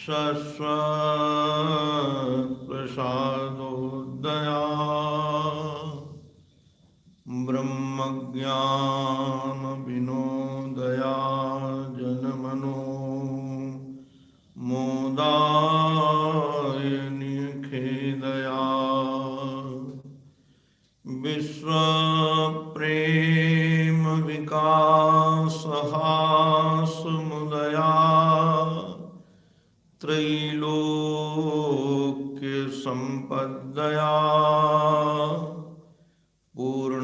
शश्वत्प्रसादोदया ब्रह्मज्ञानविनोदया जनमनो मोदाय निखेदया विश्वप्रेम विकासहासमुदया त्रैलोक्य संपद्दया पूर्णानंददया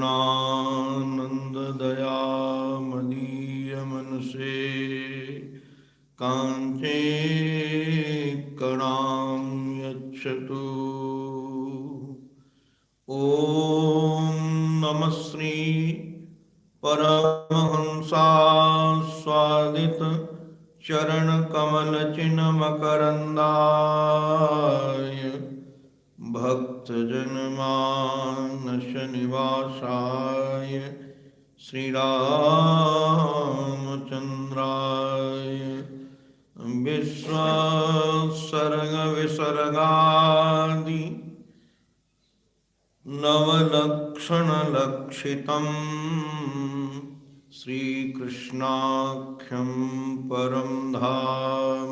मदीय मनसे कांचे कणां यच्छतु। ओम नमः श्री परमहंसास्वादित चरण कमल चिन्ह मकरंदाय भक्तजनमानस निवासाय श्रीरामचंद्राय विश्वसर्ग विसर्गादि नवलक्षणलक्षितं श्रीकृष्णाख्यं परं धाम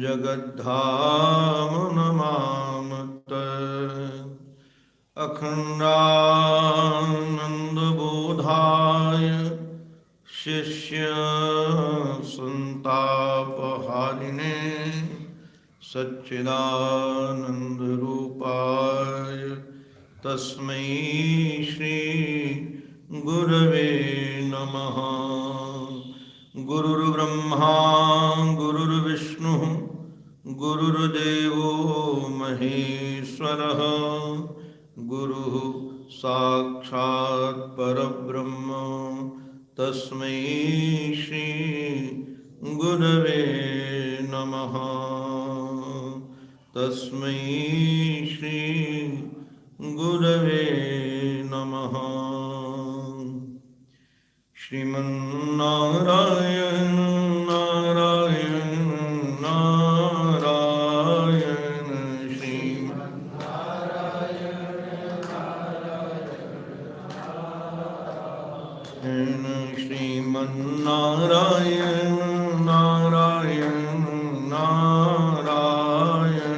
जगद्धाम नमामत। अखंडानंदबोधाय शिष्य संतापहारिणे सच्चिदानंद रूपाय तस्मै श्री गुरवे नमः। गुरुर्ब्रह्मा गुरुर्विष्णु गुरुर्देवो महेश्वरः गुरुः साक्षात् परब्रह्म तस्मै श्री गुरवे नमः। तस्मै श्री गुरवे नमः। श्रीमन्नारायण नारायण नारायण श्रीमन्नारायण नारायण नारायण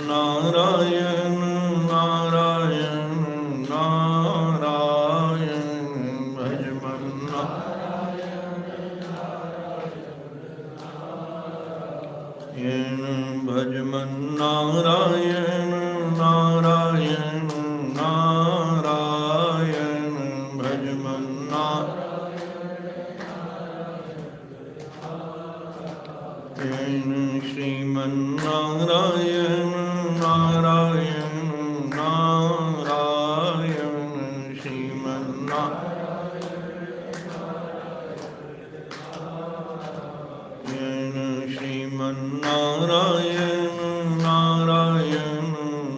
भजमन्नारायण नारायण नारायण भजमन्नारायण नारायण नारायण भजमन्नारायण श्रीमन्नारायण नारायण नारायण श्रीमन्नारायण नारायण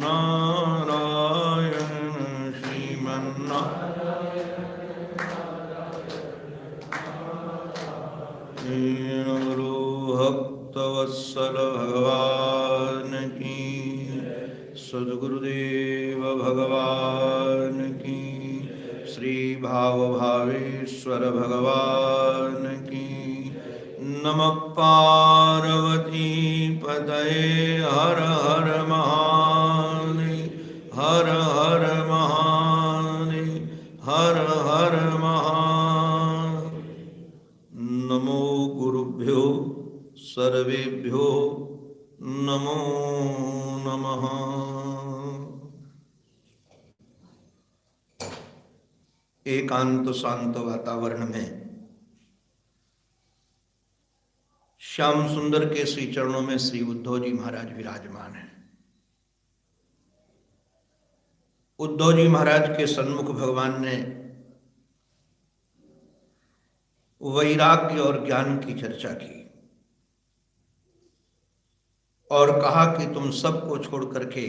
नारायण श्रीमन्नारायण भक्तवत्सल भगवान की, सद्गुरुदेव भगवान की, श्री भाव भावेश्वर भगवान की। नमः पार्वती पतये हर हर महादेव हर हर महादेव हर हर महादेव। नमो गुरुभ्यो सर्वेभ्यो नमो नमः। एकांत शांत वातावरण में श्याम सुंदर के श्री चरणों में श्री उद्धव जी महाराज विराजमान हैं। उद्धव जी महाराज के सन्मुख भगवान ने वैराग्य और ज्ञान की चर्चा की और कहा कि तुम सबको छोड़ करके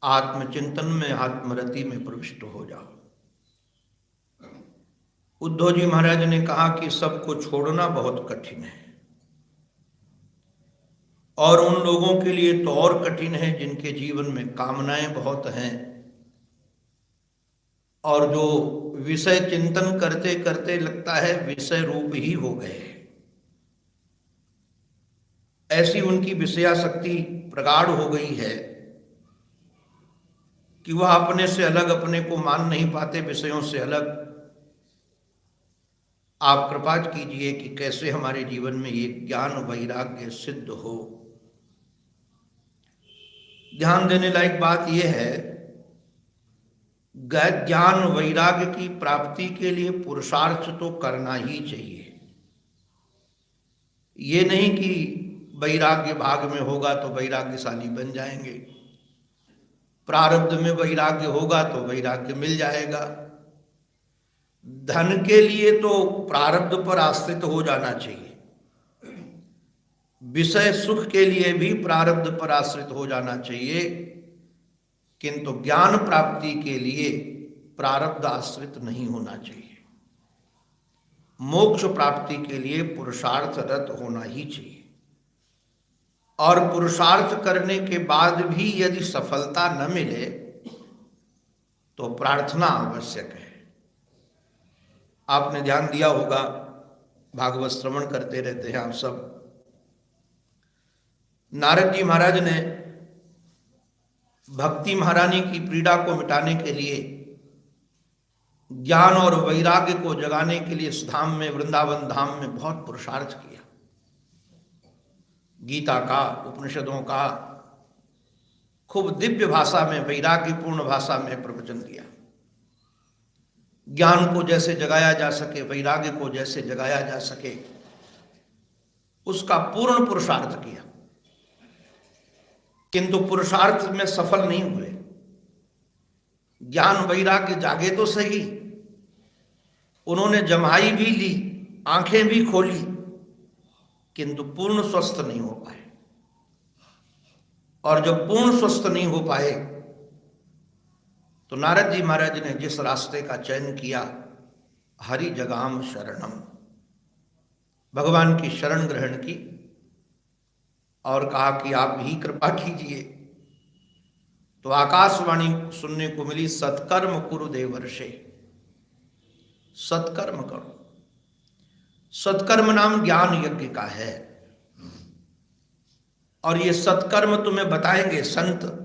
आत्मचिंतन में, आत्मरति में प्रविष्ट हो जाओ। उद्धव जी महाराज ने कहा कि सबको छोड़ना बहुत कठिन है, और उन लोगों के लिए तो और कठिन है जिनके जीवन में कामनाएं बहुत हैं और जो विषय चिंतन करते करते लगता है विषय रूप ही हो गए। ऐसी उनकी विषयाशक्ति प्रगाढ़ हो गई है कि वह अपने से अलग अपने को मान नहीं पाते, विषयों से अलग। आप कृपा कीजिए कि कैसे हमारे जीवन में ये ज्ञान वैराग्य सिद्ध हो। ध्यान देने लायक बात यह है, ज्ञान वैराग्य की प्राप्ति के लिए पुरुषार्थ तो करना ही चाहिए। ये नहीं कि वैराग्य भाग में होगा तो वैराग्यशाली बन जाएंगे, प्रारब्ध में वैराग्य होगा तो वैराग्य मिल जाएगा। धन के लिए तो प्रारब्ध पर आश्रित हो जाना चाहिए, विषय सुख के लिए भी प्रारब्ध पर आश्रित हो जाना चाहिए, किंतु ज्ञान प्राप्ति के लिए प्रारब्ध आश्रित नहीं होना चाहिए। मोक्ष प्राप्ति के लिए पुरुषार्थरत होना ही चाहिए, और पुरुषार्थ करने के बाद भी यदि सफलता न मिले तो प्रार्थना आवश्यक है। आपने ध्यान दिया होगा, भागवत श्रवण करते रहते हैं आप सब। नारद जी महाराज ने भक्ति महारानी की पीड़ा को मिटाने के लिए, ज्ञान और वैराग्य को जगाने के लिए इस धाम में, वृंदावन धाम में बहुत पुरुषार्थ किया। गीता का, उपनिषदों का खूब दिव्य भाषा में, वैराग्यपूर्ण भाषा में प्रवचन दिया। ज्ञान को जैसे जगाया जा सके, वैराग्य को जैसे जगाया जा सके, उसका पूर्ण पुरुषार्थ किया, किंतु पुरुषार्थ में सफल नहीं हुए। ज्ञान वैराग्य जागे तो सही, उन्होंने जमाई भी ली, आंखें भी खोली, किंतु पूर्ण स्वस्थ नहीं हो पाए। और जब पूर्ण स्वस्थ नहीं हो पाए तो नारद जी महाराज ने जिस रास्ते का चयन किया, हरि जगाम शरणम, भगवान की शरण ग्रहण की और कहा कि आप ही कृपा कीजिए। तो आकाशवाणी सुनने को मिली, सत्कर्म कुरु देवर्षे, सत्कर्म करो। सत्कर्म नाम ज्ञान यज्ञ का है, और ये सत्कर्म तुम्हें बताएंगे संत।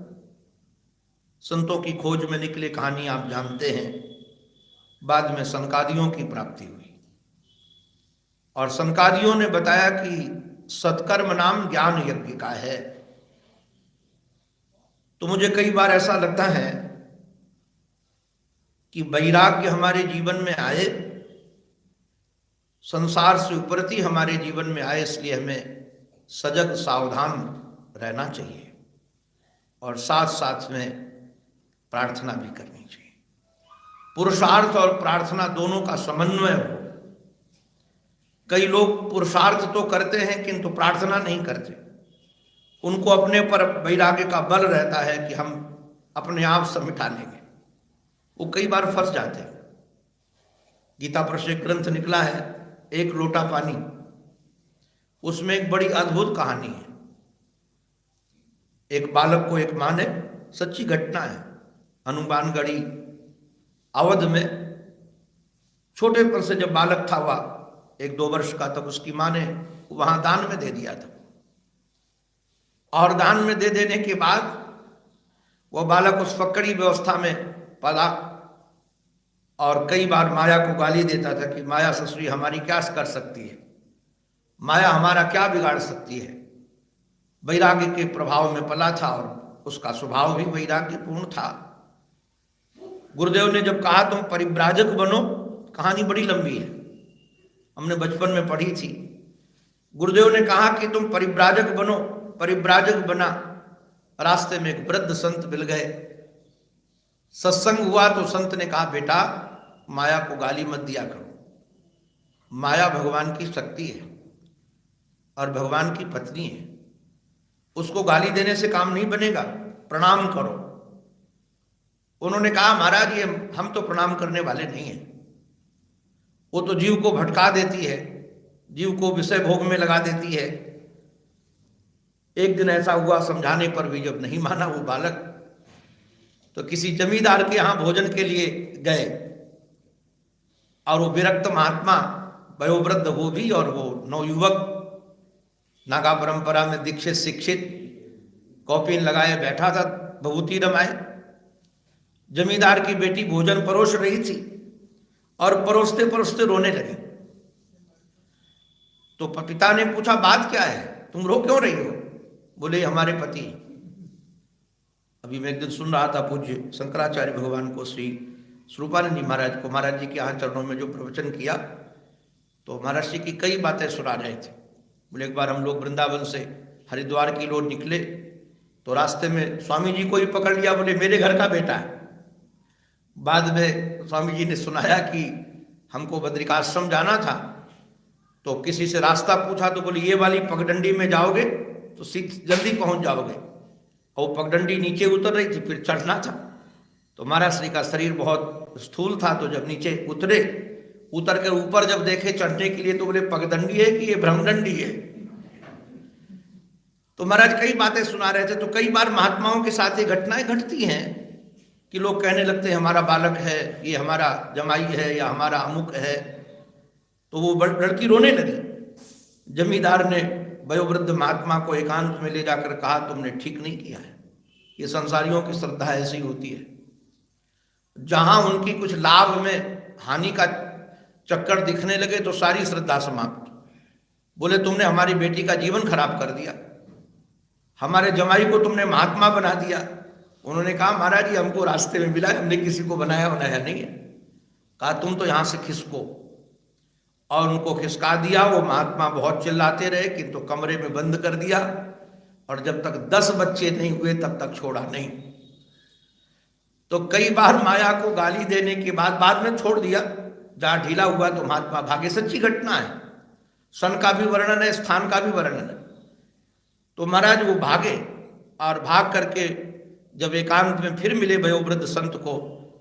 संतों की खोज में निकले, कहानी आप जानते हैं। बाद में सनकादियों की प्राप्ति हुई और सनकादियों ने बताया कि सत्कर्म नाम ज्ञान यज्ञ का है। तो मुझे कई बार ऐसा लगता है कि वैराग्य हमारे जीवन में आए, संसार से उपरति हमारे जीवन में आए, इसलिए हमें सजग सावधान रहना चाहिए और साथ साथ में प्रार्थना भी करनी चाहिए। पुरुषार्थ और प्रार्थना दोनों का समन्वय हो। कई लोग पुरुषार्थ तो करते हैं किंतु प्रार्थना नहीं करते। उनको अपने पर वैराग्य का बल रहता है कि हम अपने आप से मिटा लेंगे। वो कई बार फंस जाते हैं। गीता पर से ग्रंथ निकला है, एक लोटा पानी, उसमें एक बड़ी अद्भुत कहानी है। एक बालक को एक मां ने, सच्ची घटना है, हनुमानगढ़ी अवध में छोटेपन से जब बालक था, वह 1-2 वर्ष का, तब उसकी मां ने वहां दान में दे दिया था। और दान में दे देने के बाद वह बालक उस फक्कड़ी व्यवस्था में पड़ा और कई बार माया को गाली देता था कि माया ससुरी हमारी क्या कर सकती है, माया हमारा क्या बिगाड़ सकती है। वैराग्य के प्रभाव में पला था और उसका स्वभाव भी वैराग्यपूर्ण था। गुरुदेव ने जब कहा तुम परिव्राजक बनो, कहानी बड़ी लंबी है, हमने बचपन में पढ़ी थी। गुरुदेव ने कहा कि तुम परिव्राजक बनो, परिव्राजक बना। रास्ते में एक वृद्ध संत मिल गए, सत्संग हुआ तो संत ने कहा बेटा माया को गाली मत दिया करो, माया भगवान की शक्ति है और भगवान की पत्नी है, उसको गाली देने से काम नहीं बनेगा, प्रणाम करो। उन्होंने कहा महाराज ये हम तो प्रणाम करने वाले नहीं हैं, वो तो जीव को भटका देती है, जीव को विषय भोग में लगा देती है। एक दिन ऐसा हुआ, समझाने पर भी जब नहीं माना वो बालक, तो किसी जमींदार के यहाँ भोजन के लिए गए और वो विरक्त महात्मा वयोवृद्ध वो भी और वो नवयुवक नागा परंपरा में दीक्षित शिक्षित कॉपिन लगाए बैठा था, भभूति रमाए। जमींदार की बेटी भोजन परोस रही थी और परोसते परोसते रोने लगी। तो पिता ने पूछा बात क्या है, तुम रो क्यों रही हो? बोले हमारे पति। अभी मैं एक दिन सुन रहा था पूज्य शंकराचार्य भगवान को श्री स्वरूपानंद जी महाराज को, महाराज जी के यहाँ चरणों में जो प्रवचन किया, तो महाराज जी की कई बातें सुना रहे थे। बोले एक बार हम लोग वृंदावन से हरिद्वार की ओर निकले तो रास्ते में स्वामी जी को ही पकड़ लिया, बोले मेरे घर का बेटा है। बाद में स्वामी जी ने सुनाया कि हमको बद्रिकाश्रम जाना था, तो किसी से रास्ता पूछा तो बोले ये वाली पगडंडी में जाओगे तो जल्दी पहुंच जाओगे, और पगडंडी नीचे उतर रही थी, फिर चढ़ना था। तो महाराज श्री का शरीर बहुत स्थूल था, तो जब नीचे उतरे, उतर कर ऊपर जब देखे चढ़ने के लिए, तो बोले पगडंडी है कि ये ब्रह्मडंडी है। तो महाराज कई बातें सुना रहे थे। तो कई बार महात्माओं के साथ ये घटनाएं घटती हैं कि लोग कहने लगते हैं हमारा बालक है, ये हमारा जमाई है, या हमारा अमुक है। तो वो लड़की रोने लगी। जमींदार ने वयोवृद्ध महात्मा को एकांत में ले जाकर कहा तुमने ठीक नहीं किया है, ये संसारियों की श्रद्धा ऐसी होती है, जहां उनकी कुछ लाभ में हानि का चक्कर दिखने लगे तो सारी श्रद्धा समाप्त। बोले तुमने हमारी बेटी का जीवन खराब कर दिया, हमारे जमाई को तुमने महात्मा बना दिया। उन्होंने कहा महाराज ये हमको रास्ते में मिला है, हमने किसी को बनाया नहीं है। कहा तुम तो यहां से खिसको, और उनको खिसका दिया। वो महात्मा बहुत चिल्लाते रहे, किंतु कमरे में बंद कर दिया, और जब तक 10 बच्चे नहीं हुए तब तक छोड़ा नहीं। तो कई बार माया को गाली देने के बाद में छोड़ दिया, जहां ढीला हुआ तो महात्मा भागे। सच्ची घटना है, सन का भी वर्णन है, स्थान का भी वर्णन है। तो महाराज वो भागे, और भाग करके जब एकांत में फिर मिले वयोवृद्ध संत को,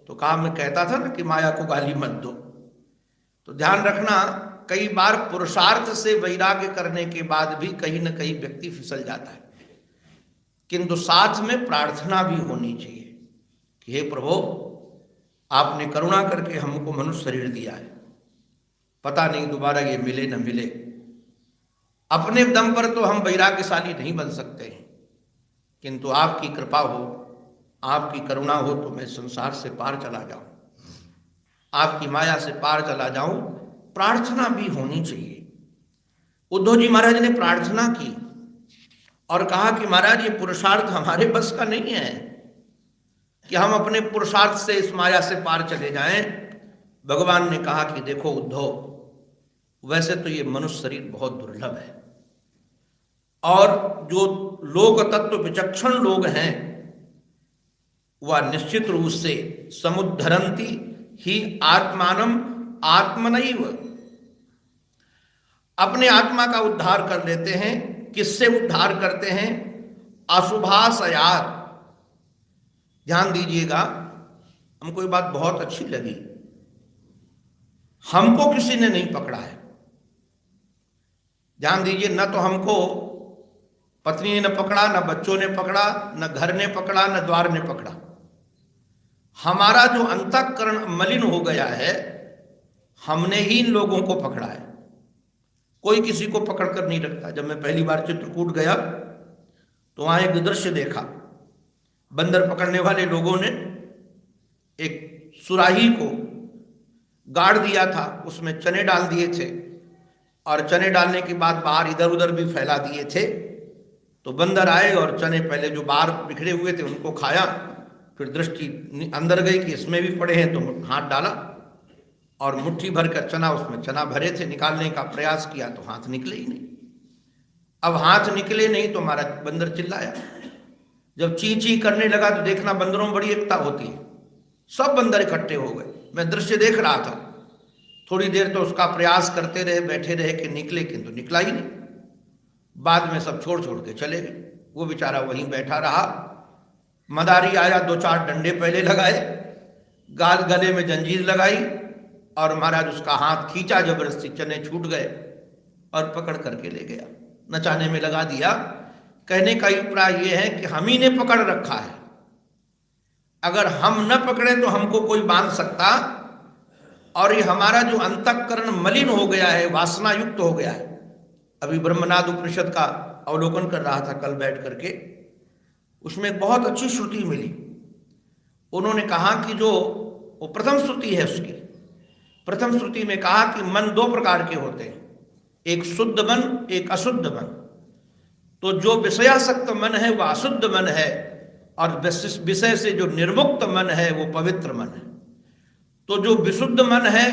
तो कहा मैं कहता था ना कि माया को गाली मत दो। तो ध्यान रखना, कई बार पुरुषार्थ से वैराग्य करने के बाद भी कहीं न कहीं व्यक्ति फिसल जाता है, किंतु साथ में प्रार्थना भी होनी चाहिए कि हे प्रभु आपने करुणा करके हमको मनुष्य शरीर दिया है, पता नहीं दोबारा ये मिले न मिले। अपने दम पर तो हम वैराग्यशाली नहीं बन सकते हैं, किंतु आपकी कृपा हो, आपकी करुणा हो तो मैं संसार से पार चला जाऊं, आपकी माया से पार चला जाऊं। प्रार्थना भी होनी चाहिए। उद्धव जी महाराज ने प्रार्थना की और कहा कि महाराज ये पुरुषार्थ हमारे बस का नहीं है कि हम अपने पुरुषार्थ से इस माया से पार चले जाएं। भगवान ने कहा कि देखो उद्धव, वैसे तो ये मनुष्य शरीर बहुत दुर्लभ है, और जो लोक तत्व विचक्षण लोग हैं वह निश्चित रूप से समुद्धरंती ही आत्मानम आत्मनैव, अपने आत्मा का उद्धार कर लेते हैं। किससे उद्धार करते हैं? अशुभाशयात। ध्यान दीजिएगा, हमको ये बात बहुत अच्छी लगी। हमको किसी ने नहीं पकड़ा है। ध्यान दीजिए, न तो हमको पत्नी ने पकड़ा, न बच्चों ने पकड़ा, न घर ने पकड़ा, न द्वार ने पकड़ा। हमारा जो अंतःकरण मलिन हो गया है, हमने ही इन लोगों को पकड़ा है। कोई किसी को पकड़ कर नहीं रखता। जब मैं पहली बार चित्रकूट गया तो वहां एक दृश्य देखा। बंदर पकड़ने वाले लोगों ने एक सुराही को गाड़ दिया था, उसमें चने डाल दिए थे, और चने डालने के बाद बाहर इधर उधर भी फैला दिए थे। तो बंदर आए और चने पहले जो बाहर बिखरे हुए थे उनको खाया, फिर दृष्टि अंदर गई कि इसमें भी पड़े हैं, तो हाथ डाला और मुट्ठी भर कर चना, उसमें चना भरे थे, निकालने का प्रयास किया तो हाथ निकले ही नहीं। अब हाथ निकले नहीं तो हमारा बंदर चिल्लाया। जब ची ची करने लगा तो देखना बंदरों में बड़ी एकता होती है, सब बंदर इकट्ठे हो गए। मैं दृश्य देख रहा था। थोड़ी देर तो उसका प्रयास करते रहे, बैठे रहे कि निकले, किंतु निकला ही नहीं। बाद में सब छोड़ छोड़ के चले गए। वो बेचारा वहीं बैठा रहा। मदारी आया, 2-4 डंडे पहले लगाए, गले में जंजीर लगाई और महाराज उसका हाथ खींचा, जबरदस्ती चने छूट गए और पकड़ करके ले गया, नचाने में लगा दिया। कहने का अभिप्राय यह है कि हम ही ने पकड़ रखा है, अगर हम न पकड़े तो हमको कोई बांध सकता। और ये हमारा जो अंतःकरण मलिन हो गया है, वासना युक्त हो गया है। अभी ब्रह्मनाद उपनिषद का अवलोकन कर रहा था कल बैठ करके, उसमें एक बहुत अच्छी श्रुति मिली। उन्होंने कहा कि जो वो प्रथम श्रुति है, उसकी प्रथम श्रुति में कहा कि मन 2 प्रकार के होते हैं, एक शुद्ध मन, एक अशुद्ध मन। तो जो विषयासक्त मन है वह अशुद्ध मन है, और विषय से जो निर्मुक्त मन है वो पवित्र मन है। तो जो विशुद्ध मन है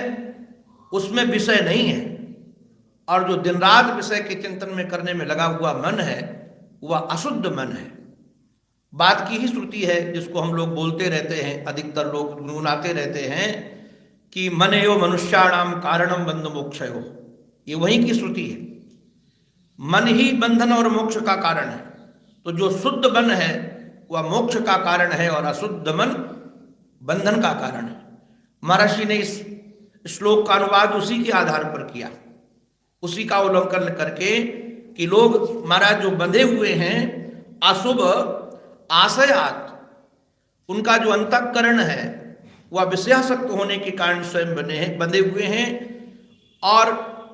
उसमें विषय नहीं है, और जो दिन रात विषय के चिंतन में करने में लगा हुआ मन है वह अशुद्ध मन है। बात की ही श्रुति है जिसको हम लोग बोलते रहते हैं, अधिकतर लोग गुनगुनाते रहते हैं कि मन एव मनुष्याणाम कारणम बंध मोक्षयो। ये वही की श्रुति है, मन ही बंधन और मोक्ष का कारण है। तो जो शुद्ध मन है वह मोक्ष का कारण है और अशुद्ध मन बंधन का कारण है। महर्षि ने इस श्लोक का अनुवाद उसी के आधार पर किया, उसी का अवलोकन करके कि लोग महाराज जो बंधे हुए हैं अशुभ आशयात, उनका जो अंतःकरण है वह विषयासक्त होने के कारण स्वयं बंधे हुए हैं, और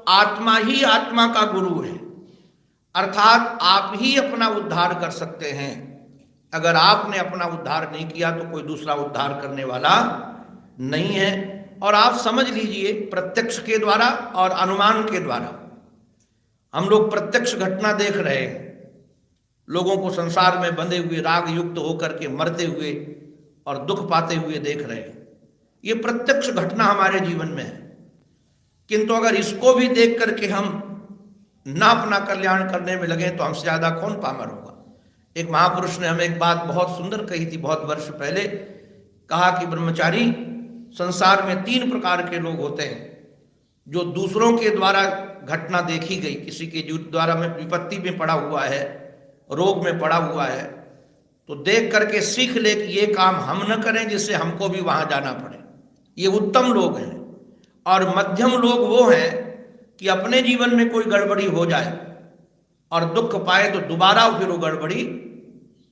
आत्मा ही आत्मा का गुरु है। अर्थात आप ही अपना उद्धार कर सकते हैं। अगर आपने अपना उद्धार नहीं किया तो कोई दूसरा उद्धार करने वाला नहीं है। और आप समझ लीजिए, प्रत्यक्ष के द्वारा और अनुमान के द्वारा हम लोग प्रत्यक्ष घटना देख रहे हैं, लोगों को संसार में बंधे हुए राग युक्त होकर के मरते हुए और दुख पाते हुए देख रहे हैं। ये प्रत्यक्ष घटना हमारे जीवन में है। किंतु अगर इसको भी देख करके हम ना अपना कल्याण करने में लगे तो हमसे ज्यादा कौन पामर होगा। एक महापुरुष ने हमें एक बात बहुत सुंदर कही थी बहुत वर्ष पहले। कहा कि ब्रह्मचारी, संसार में 3 प्रकार के लोग होते हैं। जो दूसरों के द्वारा घटना देखी गई, किसी के द्वारा में विपत्ति में पड़ा हुआ है, रोग में पड़ा हुआ है, तो देख करके सीख ले कि ये काम हम न करें जिससे हमको भी वहां जाना पड़े। ये उत्तम लोग हैं। और मध्यम लोग वो हैं कि अपने जीवन में कोई गड़बड़ी हो जाए और दुख पाए तो दोबारा फिर वो गड़बड़ी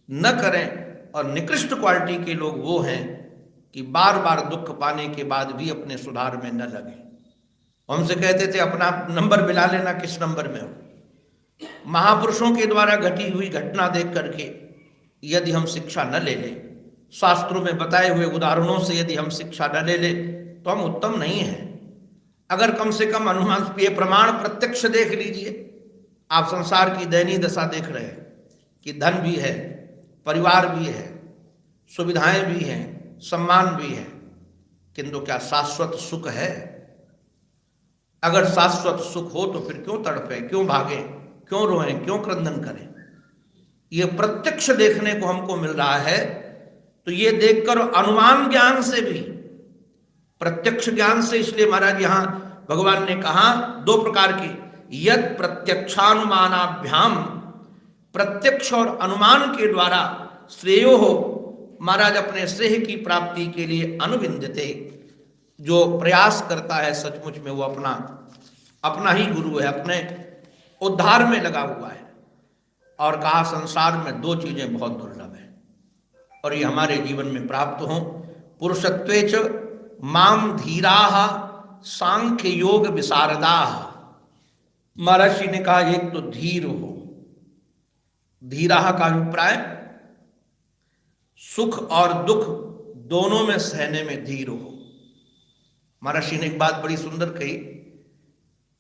न करें। और निकृष्ट क्वालिटी के लोग वो हैं कि बार बार दुख पाने के बाद भी अपने सुधार में न लगे। हमसे कहते थे अपना नंबर मिला लेना, किस नंबर में हो। महापुरुषों के द्वारा घटी हुई घटना देख करके यदि हम शिक्षा न ले लें, शास्त्रों में बताए हुए उदाहरणों से यदि हम शिक्षा न ले लें, तो हम उत्तम नहीं हैं। अगर कम से कम अनुमान, ये प्रमाण प्रत्यक्ष देख लीजिए। आप संसार की दयनीय दशा देख रहे हैं कि धन भी है, परिवार भी है, सुविधाएं भी हैं, सम्मान भी है, किंतु क्या शाश्वत सुख है? अगर शाश्वत सुख हो तो फिर क्यों तड़पे, क्यों भागे, क्यों रोएं, क्यों क्रंदन करें? ये प्रत्यक्ष देखने को हमको मिल रहा है। तो ये देखकर अनुमान ज्ञान से भी, प्रत्यक्ष ज्ञान से, इसलिए महाराज यहां भगवान ने कहा 2 प्रकार की, यद प्रत्यक्षानुमानाभ्याम, प्रत्यक्ष और अनुमान के द्वारा श्रेयो हो, महाराज अपने श्रेय की प्राप्ति के लिए अनुविंदते, जो प्रयास करता है सचमुच में वो अपना ही गुरु है, अपने उद्धार में लगा हुआ है। और कहा संसार में 2 चीजें बहुत दुर्लभ है और ये हमारे जीवन में प्राप्त हों। पुरुषत्वेच माम धीराः सांख्य योग विशारदाः। महर्षि ने कहा एक तो धीर हो। धीराः का अभिप्राय सुख और दुख दोनों में सहने में धीर हो। महर्षि ने एक बात बड़ी सुंदर कही,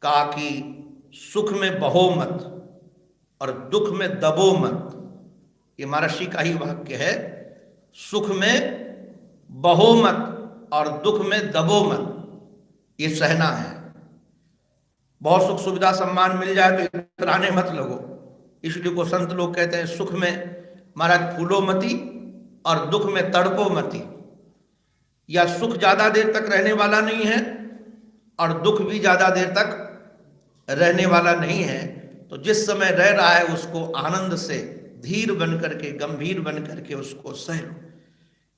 कहा कि सुख में बहो मत और दुख में दबो मत। ये महर्षि का ही वाक्य है। सुख में बहो मत और दुख में दबो मत, ये सहना है। बहुत सुख सुविधा सम्मान मिल जाए तो इतराने मत लगो। इसलिए को संत लोग कहते हैं सुख में महाराज फूलो मती और दुख में तड़पो मती। या सुख ज्यादा देर तक रहने वाला नहीं है और दुख भी ज्यादा देर तक रहने वाला नहीं है। तो जिस समय रह रहा है उसको आनंद से धीर बन करके, गंभीर बन करके उसको सह लो,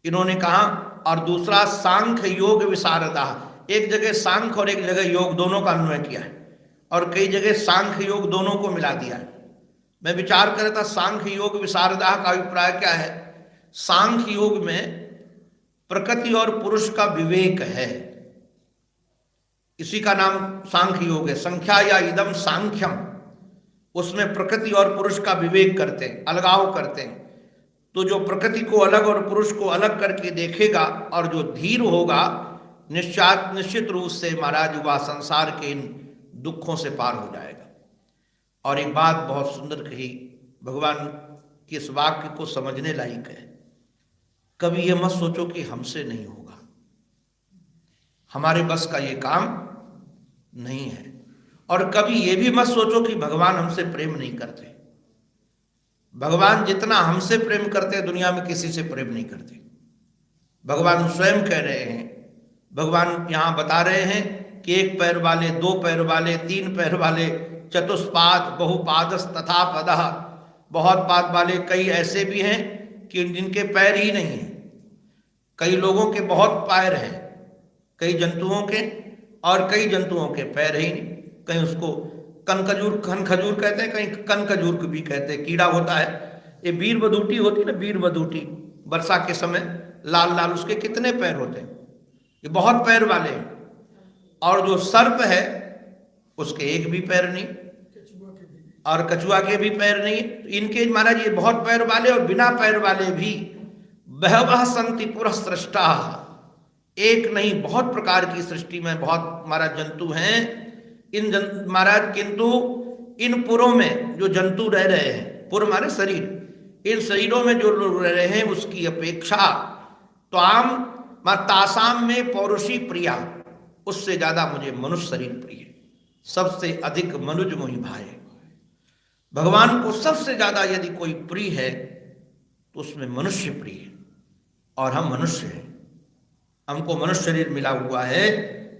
इन्होंने कहा। और दूसरा सांख्य योग विशारदा, एक जगह सांख्य और एक जगह योग दोनों का अन्वय किया है, और कई जगह सांख्य योग दोनों को मिला दिया है। मैं विचार कर रहा था सांख्य योग विशारदा का अभिप्राय क्या है। सांख्य योग में प्रकृति और पुरुष का विवेक है, इसी का नाम सांख्य योग है। संख्या या इदम सांख्यम, उसमें प्रकृति और पुरुष का विवेक करते हैं, अलगाव करते हैं। तो जो प्रकृति को अलग और पुरुष को अलग करके देखेगा और जो धीर होगा, निश्चित रूप से महाराज वह संसार के इन दुखों से पार हो जाएगा। और एक बात बहुत सुंदर कही, भगवान के इस वाक्य को समझने लायक है। कभी ये मत सोचो कि हमसे नहीं होगा, हमारे बस का ये काम नहीं है। और कभी ये भी मत सोचो कि भगवान हमसे प्रेम नहीं करते। भगवान जितना हमसे प्रेम करते हैं, दुनिया में किसी से प्रेम नहीं करते। भगवान स्वयं कह रहे हैं, भगवान यहाँ बता रहे हैं कि एक पैर वाले, दो पैर वाले, तीन पैर वाले, चतुष्पाद बहुपादस तथा पदः, बहुत पाद वाले कई ऐसे भी हैं कि जिनके पैर ही नहीं हैं। कई लोगों के बहुत पैर हैं, कई जंतुओं के, और कई जंतुओं के पैर ही नहीं। कहीं उसको कन खजूर कहते हैं, कहीं कन खजूर भी कहते हैं, कीड़ा होता है। ये वीर बदूटी होती है ना, वीर बदूटी, वर्षा के समय लाल लाल, उसके कितने पैर होते हैं, ये बहुत पैर वाले हैं। और जो सर्प है उसके एक भी पैर नहीं, और कछुआ के भी पैर नहीं। इनके महाराज ये बहुत पैर वाले और बिना पैर वाले भी बहवः सन्ति पुरः सृष्टा, एक नहीं बहुत प्रकार की सृष्टि में बहुत महाराज जंतु हैं। इन महाराज किंतु इन पुरों में जो जंतु रह रहे हैं, पुर माने शरीर, इन शरीरों में जो लोग रह रहे हैं उसकी अपेक्षा त्वाम तासाम में पौरुषी प्रिया, उससे ज्यादा मुझे मनुष्य शरीर प्रिय, सबसे अधिक मनुज मोहि भाए। भगवान को सबसे ज्यादा यदि कोई प्रिय है तो उसमें मनुष्य प्रिय है, और हम मनुष्य हैं, हमको मनुष्य शरीर मिला हुआ है।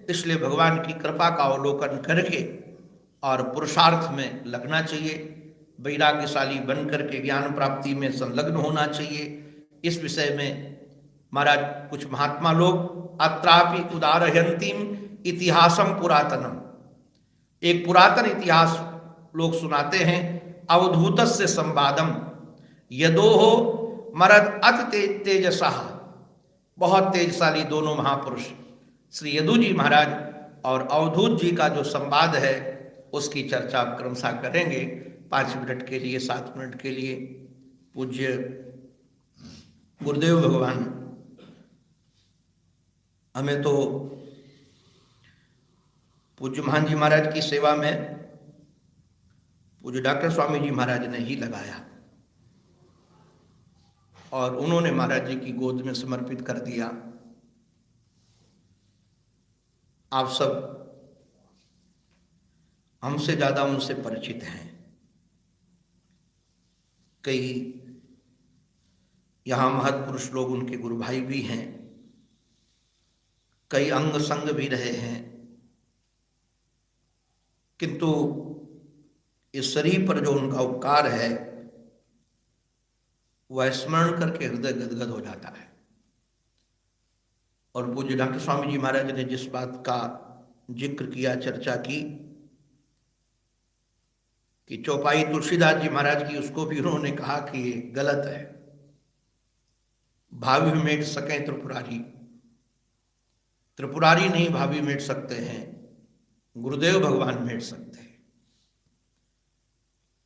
इसलिए भगवान की कृपा का अवलोकन करके और पुरुषार्थ में लगना चाहिए, वैराग्यशाली बन करके ज्ञान प्राप्ति में संलग्न होना चाहिए। इस विषय में महाराज कुछ महात्मा लोग अत्रापि उदारयंतीम इतिहासम पुरातनम, एक पुरातन इतिहास लोग सुनाते हैं। अवधूतस्य संवादम यदोहो मरद अत तेजसा, बहुत तेजशाली दोनों महापुरुष श्री यदु जी महाराज और अवधूत जी का जो संवाद है उसकी चर्चा क्रमशः करेंगे। 5 मिनट के लिए, 7 मिनट के लिए पूज्य गुरुदेव भगवान हमें तो पूज्य महान जी महाराज की सेवा में पूज्य डॉक्टर स्वामी जी महाराज ने ही लगाया, और उन्होंने महाराज जी की गोद में समर्पित कर दिया। आप सब हमसे ज्यादा उनसे परिचित हैं। कई यहां महत्पुरुष लोग उनके गुरु भाई भी हैं, कई अंग संग भी रहे हैं, किंतु इस शरीर पर जो उनका उपकार है वह स्मरण करके हृदय गदगद हो जाता है। और पूज्य डॉक्टर स्वामी जी महाराज ने जिस बात का जिक्र किया, चर्चा की कि चौपाई तुलसीदास जी महाराज की, उसको भी उन्होंने कहा कि ये गलत है। भावी मेट सके त्रिपुरारी, त्रिपुरारी नहीं भावी मेट सकते हैं, गुरुदेव भगवान मेट सकते हैं।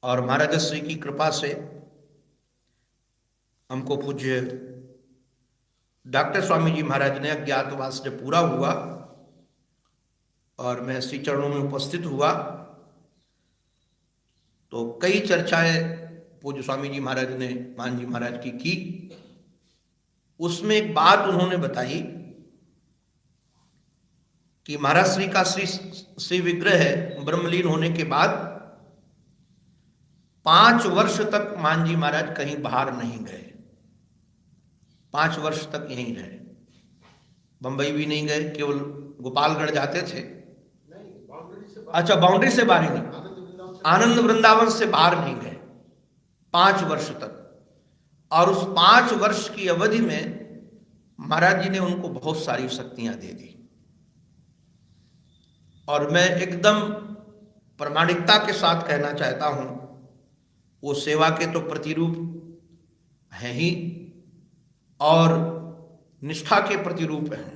और महाराज श्री की कृपा से हमको पूज्य डॉक्टर स्वामी जी महाराज ने अज्ञातवास जब पूरा हुआ और मैं श्री चरणों में उपस्थित हुआ तो कई चर्चाएं पूज्य स्वामी जी महाराज ने मान जी महाराज की। उसमें एक बात उन्होंने बताई कि महाराज श्री का श्री विग्रह है ब्रह्मलीन होने के बाद 5 वर्ष तक मान जी महाराज कहीं बाहर नहीं गए। 5 वर्ष तक यहीं रहे, बंबई भी नहीं गए, केवल गोपालगढ़ जाते थे। अच्छा, बाउंड्री से बाहर ही नहीं, आनंद वृंदावन से बाहर नहीं गए। 5 वर्ष तक। और उस 5 वर्ष की अवधि में महाराज जी ने उनको बहुत सारी शक्तियां दे दी। और मैं एकदम प्रामाणिकता के साथ कहना चाहता हूं, वो सेवा के तो प्रतिरूप हैं ही और निष्ठा के प्रतिरूप हैं।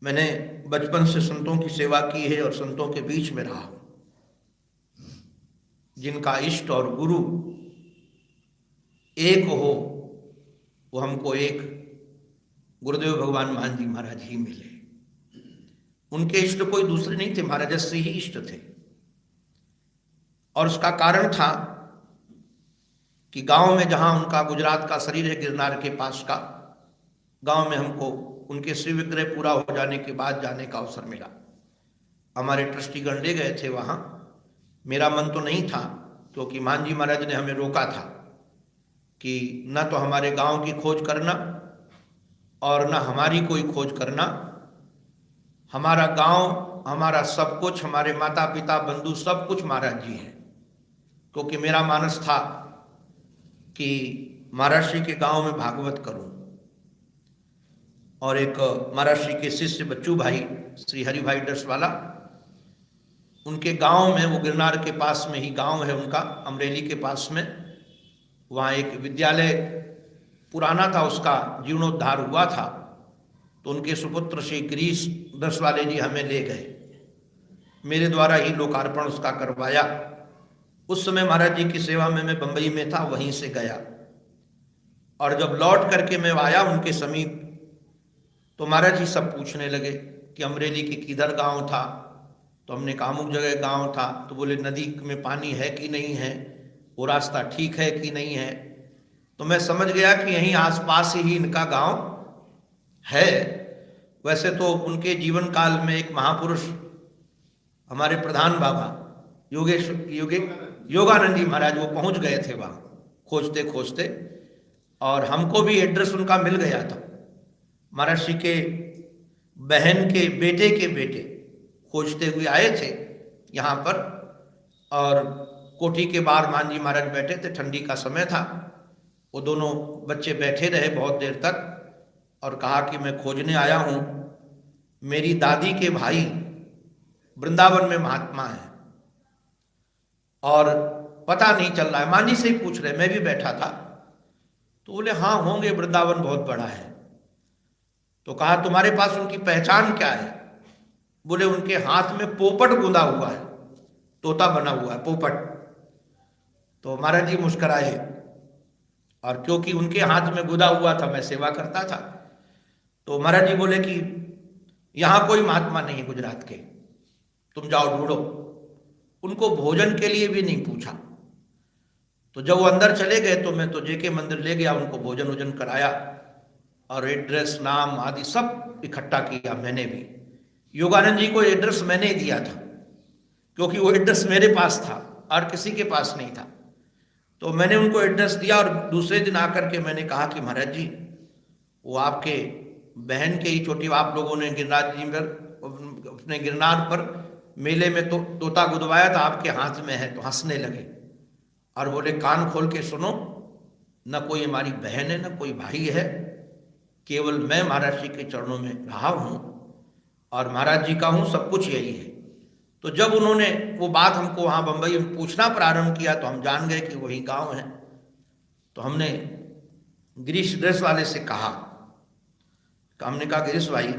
मैंने बचपन से संतों की सेवा की है और संतों के बीच में रहा हूं, जिनका इष्ट और गुरु एक हो, वो हमको एक गुरुदेव भगवान मान जी महाराज ही मिले। उनके इष्ट कोई दूसरे नहीं थे, महाराज से ही इष्ट थे। और उसका कारण था कि गांव में जहां उनका गुजरात का शरीर है, गिरनार के पास का गांव में, हमको उनके शिव विग्रह पूरा हो जाने के बाद जाने का अवसर मिला। हमारे ट्रस्टीगण ले गए थे वहां। मेरा मन तो नहीं था, क्योंकि मान जी महाराज ने हमें रोका था कि न तो हमारे गांव की खोज करना और न हमारी कोई खोज करना। हमारा गांव, हमारा सब कुछ, हमारे माता पिता बंधु सब कुछ महाराज जी हैं। क्योंकि मेरा मानस था कि महाराष्ट्र के गांव में भागवत करूं। और एक महाराष्ट्र के शिष्य बच्चू भाई, श्री हरि भाई डसवाला, उनके गांव में, वो गिरनार के पास में ही गांव है उनका, अमरेली के पास में, वहाँ एक विद्यालय पुराना था, उसका जीर्णोद्धार हुआ था। तो उनके सुपुत्र श्री गिरीश डसवाले जी हमें ले गए, मेरे द्वारा ही लोकार्पण उसका करवाया। उस समय महाराज जी की सेवा में मैं बंबई में था, वहीं से गया। और जब लौट करके मैं आया उनके समीप, तो महाराज जी सब पूछने लगे कि अमरेली के किधर गांव था। तो हमने कहा अमुक जगह गांव था। तो बोले नदी में पानी है कि नहीं है, वो रास्ता ठीक है कि नहीं है। तो मैं समझ गया कि यहीं आसपास ही इनका गांव है। वैसे तो उनके जीवन काल में एक महापुरुष, हमारे प्रधान बाबा योगानंद जी महाराज, वो पहुंच गए थे वहाँ खोजते खोजते, और हमको भी एड्रेस उनका मिल गया था। महाराज जी के बहन के बेटे खोजते हुए आए थे यहाँ पर, और कोठी के बाहर मान जी महाराज बैठे थे, ठंडी का समय था। वो दोनों बच्चे बैठे रहे बहुत देर तक और कहा कि मैं खोजने आया हूँ, मेरी दादी के भाई वृंदावन में महात्मा है और पता नहीं चल रहा है। मान जी से ही पूछ रहे, मैं भी बैठा था। तो बोले हाँ होंगे, वृंदावन बहुत बड़ा है। तो कहा तुम्हारे पास उनकी पहचान क्या है? बोले उनके हाथ में पोपट गुंदा हुआ है, तोता बना हुआ है पोपट। तो महाराज जी मुस्कुराए, और क्योंकि उनके हाथ में गुंदा हुआ था, मैं सेवा करता था। तो महाराज जी बोले कि यहां कोई महात्मा नहीं है गुजरात के, तुम जाओ ढूंढो। उनको भोजन के लिए भी नहीं पूछा। तो जब वो अंदर चले गए तो मैं तो जेके मंदिर ले गया, उनको भोजन वोजन कराया और एड्रेस नाम आदि सब इकट्ठा किया। मैंने भी योगानंद जी को एड्रेस मैंने ही दिया था, क्योंकि वो एड्रेस मेरे पास था और किसी के पास नहीं था। तो मैंने उनको एड्रेस दिया और दूसरे दिन आकर के मैंने कहा कि महाराज जी, वो आपके बहन के ही छोटी, आप लोगों ने गिरिराज जी पर, अपने गिरनार पर मेले में तो तोता गुदवाया था, आपके हाथ में है। तो हंसने लगे और बोले कान खोल के सुनो, न कोई हमारी बहन है न कोई भाई है, केवल मैं महाराज जी के चरणों में रहा हूँ और महाराज जी का हूँ, सब कुछ यही है। तो जब उन्होंने वो बात हमको वहाँ बम्बई में पूछना प्रारंभ किया तो हम जान गए कि वही गांव है। तो हमने गिरीश ड्रेस वाले से कहा, हमने कहा गिरीश भाई,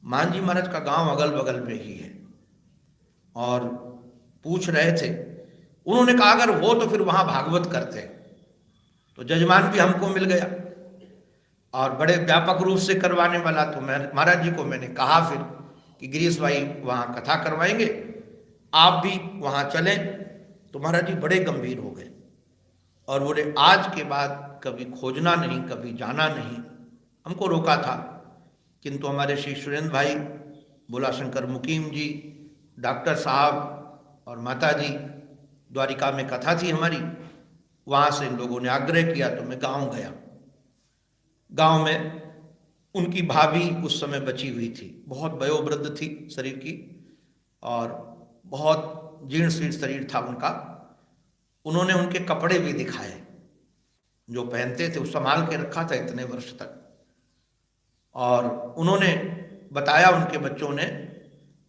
मान जी महाराज का गांव अगल बगल में ही है और पूछ रहे थे। उन्होंने कहा अगर वो तो फिर वहाँ भागवत करते। तो जजमान भी हमको मिल गया और बड़े व्यापक रूप से करवाने वाला। तो मैं महाराज जी को मैंने कहा फिर कि गिरीश भाई वहाँ कथा करवाएंगे, आप भी वहाँ चलें। तो महाराज जी बड़े गंभीर हो गए और बोले आज के बाद कभी खोजना नहीं, कभी जाना नहीं। हमको रोका था, किंतु हमारे श्री सुरेंद्र भाई, भोला शंकर मुकीम जी, डॉक्टर साहब और माता जी, द्वारिका में कथा थी हमारी, वहाँ से इन लोगों ने आग्रह किया तो मैं गांव गया। गांव में उनकी भाभी उस समय बची हुई थी, बहुत वयोवृद्ध थी शरीर की और बहुत जीर्ण शीर्ण शरीर था उनका। उन्होंने उनके कपड़े भी दिखाए जो पहनते थे, वो संभाल के रखा था इतने वर्ष तक। और उन्होंने बताया उनके बच्चों ने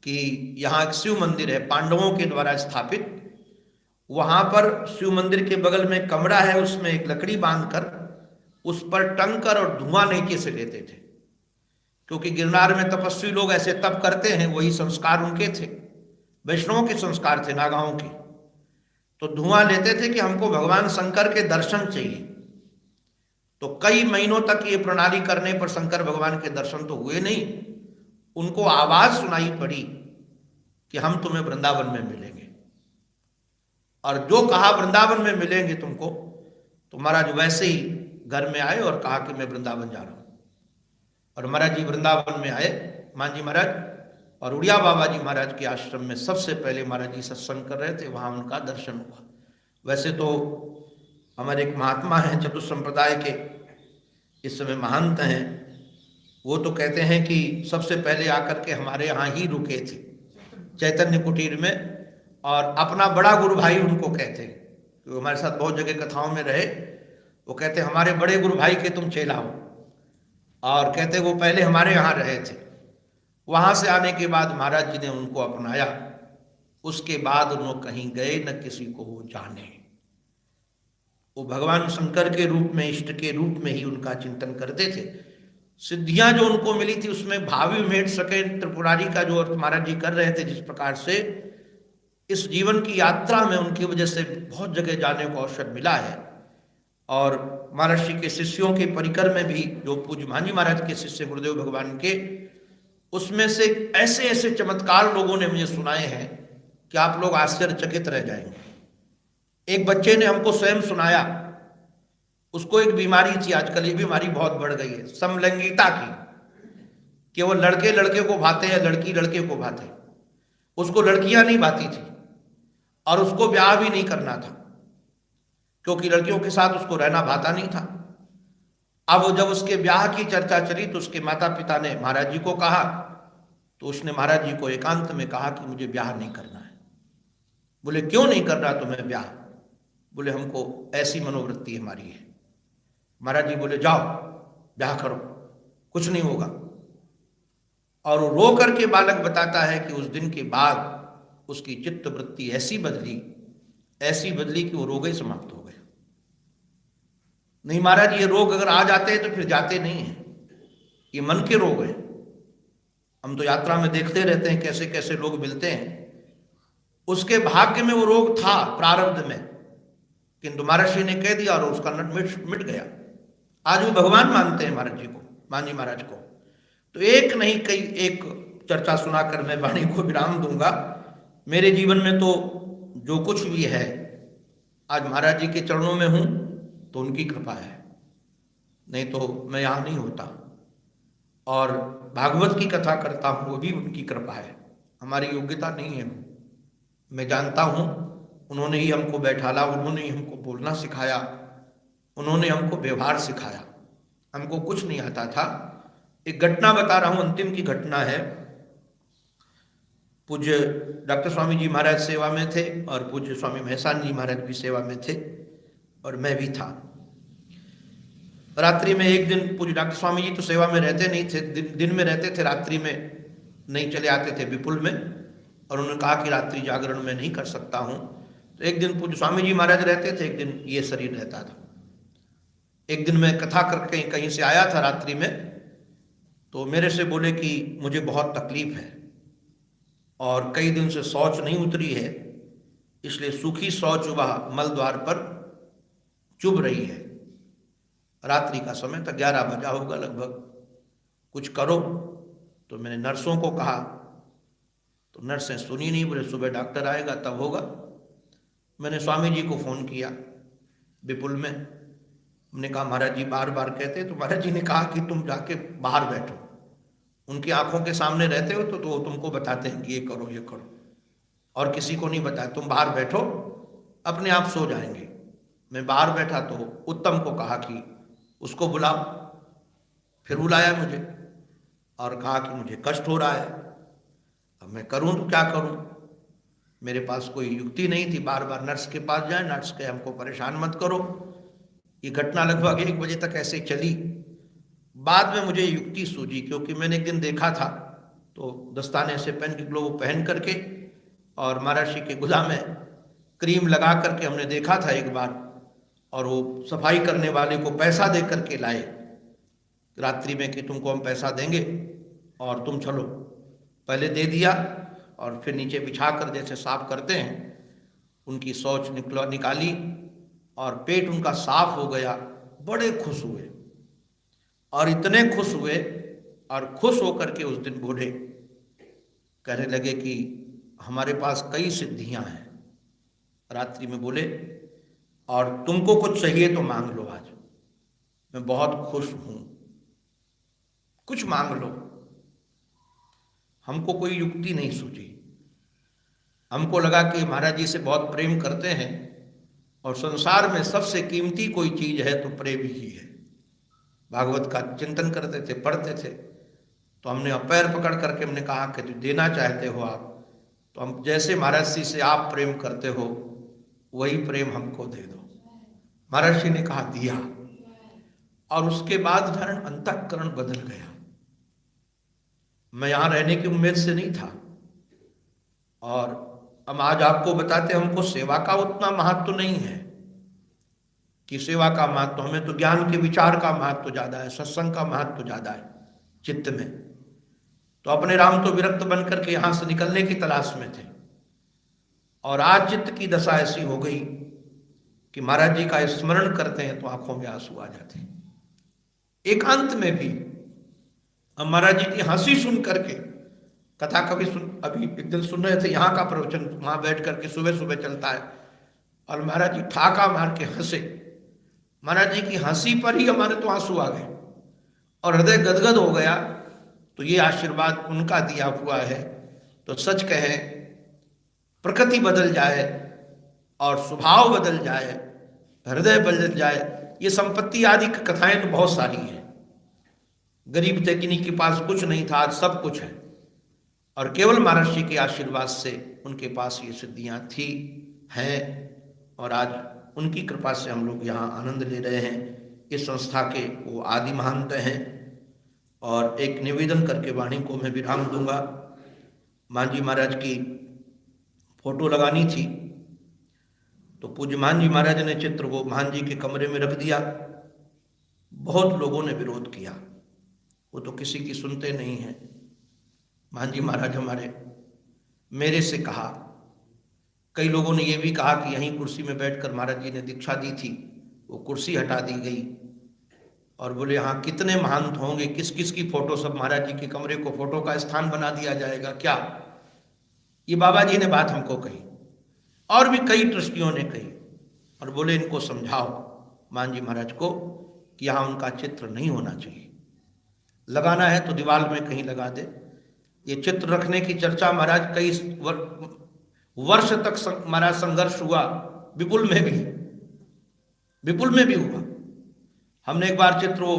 कि यहाँ एक शिव मंदिर है पांडवों के द्वारा स्थापित, वहां पर शिव मंदिर के बगल में कमरा है, उसमें एक लकड़ी बांधकर उस पर टंकर और धुआं नीचे से लेते थे, क्योंकि गिरनार में तपस्वी लोग ऐसे तप करते हैं, वही संस्कार उनके थे, वैष्णवों के संस्कार थे, नागाओं के। तो धुआं लेते थे कि हमको भगवान शंकर के दर्शन चाहिए। तो कई महीनों तक ये प्रणाली करने पर शंकर भगवान के दर्शन तो हुए नहीं। उनको आवाज सुनाई पड़ी कि हम तुम्हें वृंदावन में मिलेंगे, और जो कहा वृंदावन में मिलेंगे तुमको, तो महाराज वैसे ही घर में आए और कहा कि मैं वृंदावन जा रहा हूं। और महाराज जी वृंदावन में आए, मांझी महाराज और उड़िया बाबा जी महाराज के आश्रम में सबसे पहले महाराज जी सत्संग कर रहे थे, वहां उनका दर्शन हुआ। वैसे तो हमारे एक महात्मा हैं चतुर संप्रदाय के, इस समय महंत हैं, वो तो कहते हैं कि सबसे पहले आकर के हमारे यहाँ ही रुके थे चैतन्य कुटीर में, और अपना बड़ा गुरु भाई उनको कहते हैं, तो हमारे साथ बहुत जगह कथाओं में रहे। वो कहते हमारे बड़े गुरु भाई के तुम चेला हो, और कहते वो पहले हमारे यहाँ रहे थे। वहां से आने के बाद महाराज जी ने उनको अपनाया, उसके बाद उन्होंने कहीं गए न किसी को वो जाने। वो भगवान शंकर के रूप में, इष्ट के रूप में ही उनका चिंतन करते थे। सिद्धियां जो उनको मिली थी उसमें भावी मेट सके त्रिपुरारी का जो महाराज जी कर रहे थे, जिस प्रकार से इस जीवन की यात्रा में उनकी वजह से बहुत जगह जाने को अवसर मिला है। और महर्षि के शिष्यों के परिकर में भी जो पूज्य मांझी महाराज के शिष्य गुरुदेव भगवान के, उसमें से ऐसे ऐसे चमत्कार लोगों ने मुझे सुनाए हैं कि आप लोग आश्चर्यचकित रह जाएंगे। एक बच्चे ने हमको स्वयं सुनाया, उसको एक बीमारी थी, आजकल ये बीमारी बहुत बढ़ गई है, समलैंगिकता की, कि वो लड़के लड़के को भाते हैं, लड़की लड़के को भाते। उसको लड़कियां नहीं भाती थी और उसको ब्याह भी नहीं करना था, क्योंकि लड़कियों के साथ उसको रहना भाता नहीं था। अब जब उसके ब्याह की चर्चा चली तो उसके माता पिता ने महाराज जी को कहा, तो उसने महाराज जी को एकांत में कहा कि मुझे ब्याह नहीं करना है। बोले क्यों नहीं करना तुम्हें ब्याह? बोले हमको ऐसी मनोवृत्ति हमारी है। महाराज जी बोले जाओ ब्याह करो, कुछ नहीं होगा। और वो रो करके बालक बताता है कि उस दिन के बाद उसकी चित्त वृत्ति ऐसी बदली कि वो रोग ही समाप्त हो गए। नहीं महाराज, ये रोग अगर आ जाते हैं तो फिर जाते नहीं हैं, ये मन के रोग हैं। हम तो यात्रा में देखते रहते हैं कैसे कैसे लोग मिलते हैं। उसके भाग्य में वो रोग था प्रारब्ध में, किंतु महर्षि ने कह दिया और उसका नट मिट गया। आज वो भगवान मानते हैं महाराज जी को, मांझी महाराज को। तो एक नहीं कई एक चर्चा सुनाकर मैं वाणी को विराम दूंगा। मेरे जीवन में तो जो कुछ भी है, आज महाराज जी के चरणों में हूं तो उनकी कृपा है, नहीं तो मैं यहां नहीं होता। और भागवत की कथा करता हूं वो भी उनकी कृपा है, हमारी योग्यता नहीं है। मैं जानता हूं उन्होंने ही हमको बैठाला, उन्होंने ही हमको बोलना सिखाया, उन्होंने हमको व्यवहार सिखाया, हमको कुछ नहीं आता था। एक घटना बता रहा हूं, अंतिम की घटना है। पूज्य डॉक्टर स्वामी जी महाराज सेवा में थे और पूज्य स्वामी महेशान जी महाराज भी सेवा में थे और मैं भी था। रात्रि में एक दिन पूज्य डॉक्टर स्वामी जी तो सेवा में रहते नहीं थे, दिन में रहते थे, रात्रि में नहीं चले आते थे विपुल में। और उन्होंने कहा कि रात्रि जागरण में नहीं कर सकता हूं। तो एक दिन पूज्य स्वामी जी महाराज रहते थे, एक दिन ये शरीर रहता था। एक दिन मैं कथा करके कहीं से आया था रात्रि में, तो मेरे से बोले कि मुझे बहुत तकलीफ है और कई दिन से शौच नहीं उतरी है, इसलिए सूखी शौच वह मल द्वार पर चुभ रही है। रात्रि का समय था, 11 बजा होगा लगभग, कुछ करो। तो मैंने नर्सों को कहा, तो नर्सें सुनी नहीं, बोले सुबह डॉक्टर आएगा तब होगा। मैंने स्वामी जी को फोन किया विपुल में, हमने कहा महाराज जी बार बार कहते, तो महाराज जी ने कहा कि तुम जाके बाहर बैठो, उनकी आंखों के सामने रहते हो तो तुमको बताते हैं कि ये करो ये करो, और किसी को नहीं बताया, तुम बाहर बैठो अपने आप सो जाएंगे। मैं बाहर बैठा तो उत्तम को कहा कि उसको बुलाओ। फिर बुलाया मुझे और कहा कि मुझे कष्ट हो रहा है, अब मैं करूं तो क्या करूं। मेरे पास कोई युक्ति नहीं थी, बार बार नर्स के पास जाए, नर्स कहे हमको परेशान मत करो। ये घटना लगभग 1 बजे तक ऐसे चली। बाद में मुझे युक्ति सूझी, क्योंकि मैंने एक दिन देखा था तो दस्ताने से पेन की ग्लोव पहन करके और महर्षि के गुदा में क्रीम लगा करके हमने देखा था एक बार, और वो सफाई करने वाले को पैसा दे करके लाए रात्रि में कि तुमको हम पैसा देंगे और तुम चलो। पहले दे दिया और फिर नीचे बिछा कर जैसे साफ करते हैं उनकी शौच निकाली और पेट उनका साफ हो गया। बड़े खुश हुए और इतने खुश हुए और खुश होकर के उस दिन बोले, कहने लगे कि हमारे पास कई सिद्धियां हैं। रात्रि में बोले और तुमको कुछ चाहिए तो मांग लो, आज मैं बहुत खुश हूं, कुछ मांग लो। हमको कोई युक्ति नहीं सूझी। हमको लगा कि महाराज जी से बहुत प्रेम करते हैं और संसार में सबसे कीमती कोई चीज है तो प्रेम ही है। भागवत का चिंतन करते थे, पढ़ते थे, तो हमने पैर पकड़ करके हमने कहा कि जो देना चाहते हो आप, तो हम जैसे महाराज जी से आप प्रेम करते हो वही प्रेम हमको दे दो। महाराज जी ने कहा दिया, और उसके बाद धरण अंतःकरण बदल गया। मैं यहां रहने की उम्मीद से नहीं था, और हम आज आपको बताते हमको सेवा का उतना महत्व नहीं है कि सेवा का महत्व, हमें तो ज्ञान के विचार का महत्व ज्यादा है, सत्संग का महत्व ज्यादा है चित्त में। तो अपने राम तो विरक्त बन करके यहां से निकलने की तलाश में थे, और आज चित्त की दशा ऐसी हो गई कि महाराज जी का स्मरण करते हैं तो आंखों में आंसू आ जाते हैं। एकांत में भी हम महाराज जी की हंसी सुन करके, कथा कभी अभी एक दिन सुन रहे थे यहाँ का प्रवचन, वहां बैठ करके सुबह सुबह चलता है, और महाराज जी ठाका मार के हंसे। महाराज जी की हंसी पर ही हमारे तो आंसू आ गए और हृदय गदगद हो गया। तो ये आशीर्वाद उनका दिया हुआ है। तो सच कहें, प्रकृति बदल जाए और स्वभाव बदल जाए, हृदय बदल जाए, ये संपत्ति आदि की कथाएं तो बहुत सारी हैं। गरीब थे, किन्हीं के पास कुछ नहीं था, आज सब कुछ है, और केवल महर्षि के आशीर्वाद से उनके पास ये सिद्धियां थी, हैं, और आज उनकी कृपा से हम लोग यहाँ आनंद ले रहे हैं। इस संस्था के वो आदि महंत हैं। और एक निवेदन करके वाणी को मैं विराम दूंगा। मान जी महाराज की फोटो लगानी थी, तो पूज्य मान जी महाराज ने चित्र वो मान जी के कमरे में रख दिया। बहुत लोगों ने विरोध किया, वो तो किसी की सुनते नहीं हैं। मान जी महाराज हमारे मेरे से कहा, कई लोगों ने ये भी कहा कि यहीं कुर्सी में बैठकर महाराज जी ने दीक्षा दी थी, वो कुर्सी हटा दी गई, और बोले हाँ कितने महंत होंगे, किस किस की फोटो, सब महाराज जी के कमरे को फोटो का स्थान बना दिया जाएगा क्या। ये बाबा जी ने बात हमको कही, और भी कई ट्रस्टियों ने कही, और बोले इनको समझाओ मान जी महाराज को कि यहाँ उनका चित्र नहीं होना चाहिए, लगाना है तो दीवार में कहीं लगा दे। ये चित्र रखने की चर्चा महाराज कई वर्ष तक महाराज संघर्ष हुआ, विपुल में भी हुआ। हमने एक बार चित्र वो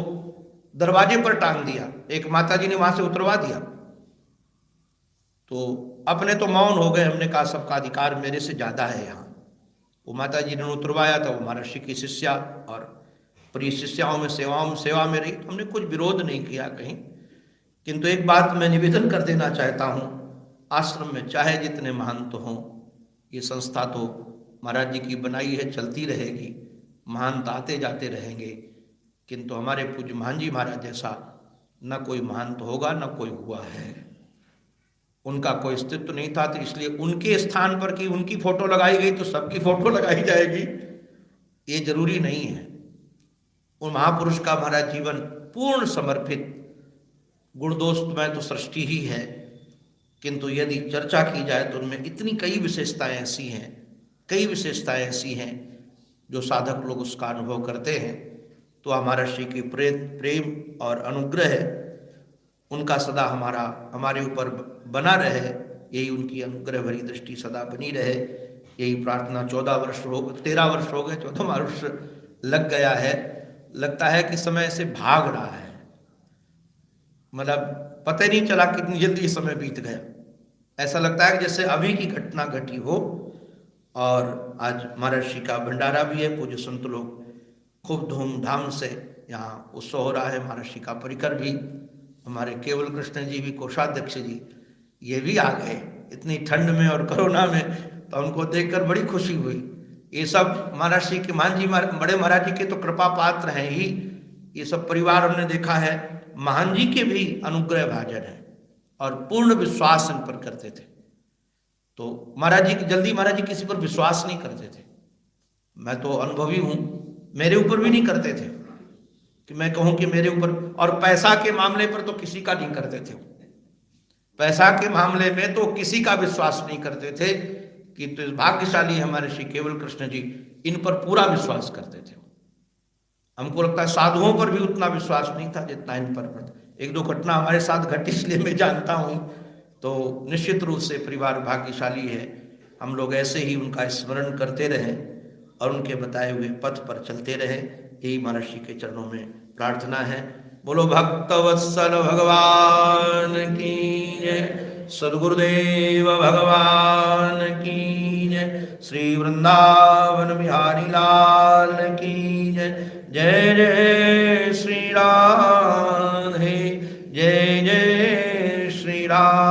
दरवाजे पर टांग दिया, एक माता जी ने वहां से उतरवा दिया, तो अपने तो मौन हो गए। हमने कहा सबका अधिकार मेरे से ज्यादा है यहाँ। वो माता जी ने उतरवाया था, वो महर्षि की शिष्या और प्रिय शिष्याओं में सेवा में रही, तो हमने कुछ विरोध नहीं किया कहीं। किंतु एक बात मैं निवेदन कर देना चाहता हूँ, आश्रम में चाहे जितने महंत हों, ये संस्था तो महाराज जी की बनाई है, चलती रहेगी, महंत आते जाते रहेंगे, किंतु हमारे पूज्य मान जी महाराज जैसा न कोई महंत होगा, न कोई हुआ है। उनका कोई अस्तित्व नहीं था, तो इसलिए उनके स्थान पर कि उनकी फोटो लगाई गई तो सबकी फोटो लगाई जाएगी, ये जरूरी नहीं है। उन महापुरुष का हमारा जीवन पूर्ण समर्पित, गुणदोष में तो सृष्टि ही है, किंतु यदि चर्चा की जाए तो उनमें इतनी कई विशेषताएं ऐसी हैं जो साधक लोग उसका अनुभव करते हैं। तो हमारा श्री की प्रेम और अनुग्रह उनका सदा हमारे ऊपर बना रहे, यही उनकी अनुग्रह भरी दृष्टि सदा बनी रहे, यही प्रार्थना। 13 वर्ष हो गए, 14वां वर्ष लग गया है। लगता है कि समय से भाग रहा है, मतलब पता ही नहीं चला कितनी जल्दी समय बीत गया। ऐसा लगता है कि जैसे अभी की घटना घटी हो। और आज महर्षि का भंडारा भी है, पूज्य संत लोग खूब धूमधाम से यहाँ उत्सव हो रहा है। महर्षि का परिकर भी, हमारे केवल कृष्ण जी भी, कोषाध्यक्ष जी, ये भी आ गए इतनी ठंड में और कोरोना में, तो उनको देखकर बड़ी खुशी हुई। ये सब महर्षि के मान जी बड़े महाराज जी के तो कृपा पात्र हैं ही। ये सब परिवार हमने देखा है महान जी के भी अनुग्रह भाजन है और पूर्ण विश्वास इन पर करते थे। तो महाराज जी जल्दी महाराज जी किसी पर विश्वास नहीं करते थे। मैं तो अनुभवी हूं, मेरे ऊपर भी नहीं करते थे कि मैं कहूं कि मेरे ऊपर। और पैसा के मामले पर तो किसी का नहीं करते थे। पैसा के मामले में तो किसी का विश्वास नहीं करते थे कि तो भाग्यशाली हमारे श्री केवल कृष्ण जी, इन पर पूरा विश्वास करते थे। हमको लगता है साधुओं पर भी उतना विश्वास नहीं था जितना इन पर। एक दो घटना हमारे साथ घटी इसलिए मैं जानता हूं। तो निश्चित रूप से परिवार भाग्यशाली है। हम लोग ऐसे ही उनका स्मरण करते रहें और उनके बताए हुए पथ पर चलते रहें, यही महर्षि के चरणों में प्रार्थना है। बोलो भक्तवत्सल भगवान की जय, सद्गुरुदेव भगवान की जय, श्री वृंदावन बिहारी लाल की जय। जय जय श्री राधे, जय जय श्री राम।